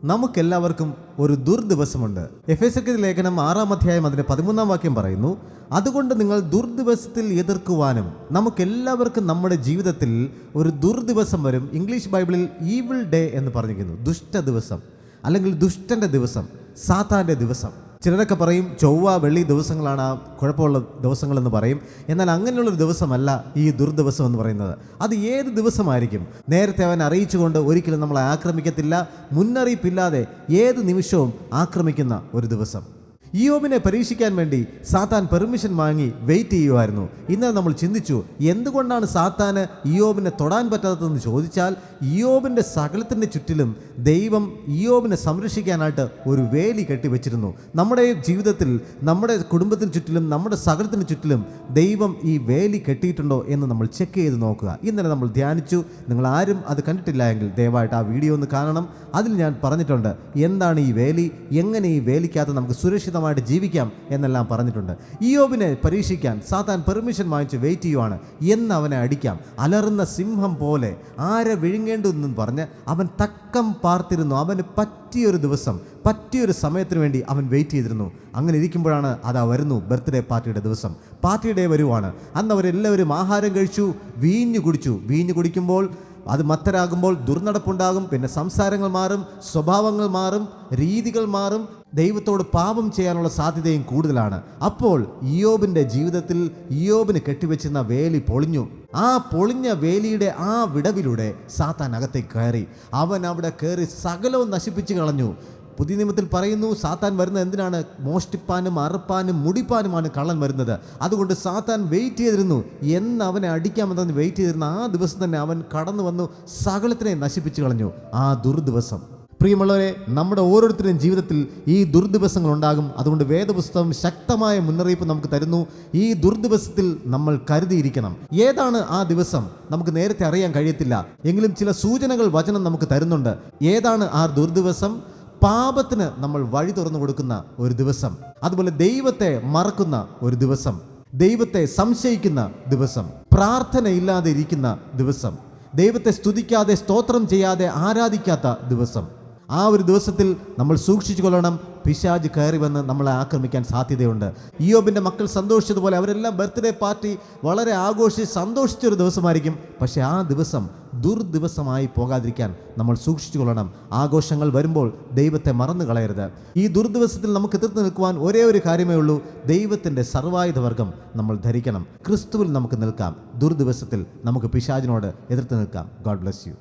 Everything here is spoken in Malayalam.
നമുക്കെല്ലാവർക്കും ഒരു ദുർദിവസമുണ്ട്. എഫേസ്യർക്കെഴുതിയ ലേഖനം 6-ാം അധ്യായം അതിന്റെ 13-ാം വാക്യം പറയുന്നു, അതുകൊണ്ട് നിങ്ങൾ ദുർദിവസത്തിൽ എതിർക്കുവാനും. നമുക്കെല്ലാവർക്കും നമ്മുടെ ജീവിതത്തിൽ ഒരു ദുർദിവസം വരും. ഇംഗ്ലീഷ് ബൈബിളിൽ ഈവിൾ ഡേ എന്ന് പറഞ്ഞിരിക്കുന്നു. ദുഷ്ട ദിവസം, അല്ലെങ്കിൽ ദുഷ്ടന്റെ ദിവസം, സാത്താന്റെ ദിവസം. ചിലരൊക്കെ പറയും ചൊവ്വ വെള്ളി ദിവസങ്ങളാണ് ആ കുഴപ്പമുള്ള ദിവസങ്ങളെന്ന് പറയും. എന്നാൽ അങ്ങനെയുള്ളൊരു ദിവസമല്ല ഈ ദുർദിവസം എന്ന് പറയുന്നത്. അത് ഏത് ദിവസമായിരിക്കും? നേരത്തെ അവൻ അറിയിച്ചുകൊണ്ട് ഒരിക്കലും നമ്മളെ ആക്രമിക്കത്തില്ല. മുന്നറിയിപ്പില്ലാതെ ഏത് നിമിഷവും ആക്രമിക്കുന്ന ഒരു ദിവസം. ഇയ്യോബിനെ പരീക്ഷിക്കാൻ വേണ്ടി സാത്താൻ പെർമിഷൻ വാങ്ങി വെയിറ്റ് ചെയ്യുമായിരുന്നു. ഇന്നലെ നമ്മൾ ചിന്തിച്ചു, എന്തുകൊണ്ടാണ് സാത്താന് ഇയ്യോബിനെ തൊടാൻ പറ്റാത്തതെന്ന് ചോദിച്ചാൽ, ഇയ്യോബിൻ്റെ സകലത്തിൻ്റെ ചുറ്റിലും ദൈവം ഇയ്യോബിനെ സംരക്ഷിക്കാനായിട്ട് ഒരു വേലി കെട്ടിവെച്ചിരുന്നു. നമ്മുടെ ജീവിതത്തിൽ, നമ്മുടെ കുടുംബത്തിന് ചുറ്റിലും, നമ്മുടെ സകലത്തിന് ചുറ്റിലും ദൈവം ഈ വേലി കെട്ടിയിട്ടുണ്ടോ എന്ന് നമ്മൾ ചെക്ക് ചെയ്ത് നോക്കുക. ഇന്നലെ നമ്മൾ ധ്യാനിച്ചു. നിങ്ങൾ ആരും അത് കണ്ടിട്ടില്ല എങ്കിൽ ദയവായിട്ട് ആ വീഡിയോ ഒന്ന് കാണണം. അതിൽ ഞാൻ പറഞ്ഞിട്ടുണ്ട് എന്താണ് ഈ വേലി, എങ്ങനെ ഈ വേലിക്കകത്ത് നമുക്ക് സുരക്ഷിതമായിട്ട് ജീവിക്കാം എന്നെല്ലാം പറഞ്ഞിട്ടുണ്ട്. ഇയ്യോബിനെ പരീക്ഷിക്കാൻ സാത്താൻ പെർമിഷൻ വാങ്ങിച്ച് വെയിറ്റ് ചെയ്യുവാണ്. എന്ന് അവനെ അടിക്കാം. അലറുന്ന സിംഹം പോലെ ആരെ വിഴുങ്ങേണ്ടെന്നും പറഞ്ഞ് അവൻ തക്കം പാർത്തിരുന്നു. അവന് പറ്റിയൊരു ദിവസം, പറ്റിയൊരു സമയത്തിന് വേണ്ടി അവൻ വെയിറ്റ് ചെയ്തിരുന്നു. അങ്ങനെ ഇരിക്കുമ്പോഴാണ് അതാ വരുന്നു ബർത്ത്ഡേ പാർട്ടിയുടെ ദിവസം. പാർട്ടി ഡേ വരുവാണ്. അന്ന് അവരെല്ലാവരും ആഹാരം കഴിച്ചു, വീഞ്ഞു കുടിച്ചു. വീഞ്ഞു കുടിക്കുമ്പോൾ അത് മത്തരാകുമ്പോൾ ദുർനടപ്പുണ്ടാകും. പിന്നെ സംസാരങ്ങൾ മാറും, സ്വഭാവങ്ങൾ മാറും, രീതികൾ മാറും. ദൈവത്തോട് പാപം ചെയ്യാനുള്ള സാധ്യതയും കൂടുതലാണ്. അപ്പോൾ ഇയ്യോബിൻ്റെ ജീവിതത്തിൽ ഇയ്യോബിന് കെട്ടിവെച്ചിരുന്ന വേലി പൊളിഞ്ഞു. ആ പൊളിഞ്ഞ വേലിയുടെ ആ വിടവിലൂടെ സാത്താൻ അകത്തേക്ക് കയറി. അവൻ അവിടെ കയറി സകലവും നശിപ്പിച്ച് കളഞ്ഞു. പുതിയ നിയമത്തിൽ പറയുന്നു, സാത്താൻ വരുന്നത് എന്തിനാണ്? മോഷ്ടിപ്പാനും അറുപ്പാനും മുടിപ്പാനുമാണ് കള്ളൻ വരുന്നത്. അതുകൊണ്ട് സാത്താൻ വെയിറ്റ് ചെയ്തിരുന്നു. എന്ന് അവനെ അടിക്കാമെന്ന് വെയിറ്റ് ചെയ്തിരുന്ന ആ ദിവസം തന്നെ അവൻ കടന്നു വന്നു, സകലത്തിനെ നശിപ്പിച്ചു കളഞ്ഞു. ആ ദുർദിവസം. പ്രിയമുള്ളവരെ, നമ്മുടെ ഓരോരുത്തരുടെയും ജീവിതത്തിൽ ഈ ദുർദിവസങ്ങൾ ഉണ്ടാകും. അതുകൊണ്ട് വേദപുസ്തകം ശക്തമായ മുന്നറിയിപ്പ് നമുക്ക് തരുന്നു. ഈ ദുർദിവസത്തിൽ നമ്മൾ കരുതിയിരിക്കണം. ഏതാണ് ആ ദിവസം നമുക്ക് നേരത്തെ അറിയാൻ കഴിയത്തില്ല. എങ്കിലും ചില സൂചനകൾ വചനം നമുക്ക് തരുന്നുണ്ട്. ഏതാണ് ആ ദുർദിവസം? പാപത്തിന് നമ്മൾ വഴി തുറന്നു കൊടുക്കുന്ന ഒരു ദിവസം, അതുപോലെ ദൈവത്തെ മറക്കുന്ന ഒരു ദിവസം, ദൈവത്തെ സംശയിക്കുന്ന ദിവസം, പ്രാർത്ഥനയില്ലാതെ ഇരിക്കുന്ന ദിവസം, ദൈവത്തെ സ്തുതിക്കാതെ സ്തോത്രം ചെയ്യാതെ ആരാധിക്കാത്ത ദിവസം. ആ ഒരു ദിവസത്തിൽ നമ്മൾ സൂക്ഷിച്ചു കൊള്ളണം. പിശാച് കയറി വന്ന് നമ്മളെ ആക്രമിക്കാൻ സാധ്യതയുണ്ട്. ഇയ്യോബിൻ്റെ മക്കൾ സന്തോഷിച്ചതുപോലെ അവരെല്ലാം ബർത്ത്ഡേ പാർട്ടി വളരെ ആഘോഷിച്ച് സന്തോഷിച്ചൊരു ദിവസമായിരിക്കും. പക്ഷേ ആ ദിവസം ദുർദിവസമായി പോകാതിരിക്കാൻ നമ്മൾ സൂക്ഷിച്ചു കൊള്ളണം. ആഘോഷങ്ങൾ വരുമ്പോൾ ദൈവത്തെ മറന്നു കളയരുത്. ഈ ദുർദിവസത്തിൽ നമുക്ക് എതിർത്ത് നിൽക്കുവാൻ ഒരേ ഒരു കാര്യമേ ഉള്ളൂ. ദൈവത്തിൻ്റെ സർവായുധവർഗം നമ്മൾ ധരിക്കണം. ക്രിസ്തുവിൽ നമുക്ക് നിൽക്കാം. ദുർദിവസത്തിൽ നമുക്ക് പിശാചിനോട് എതിർത്ത് നിൽക്കാം. God bless you.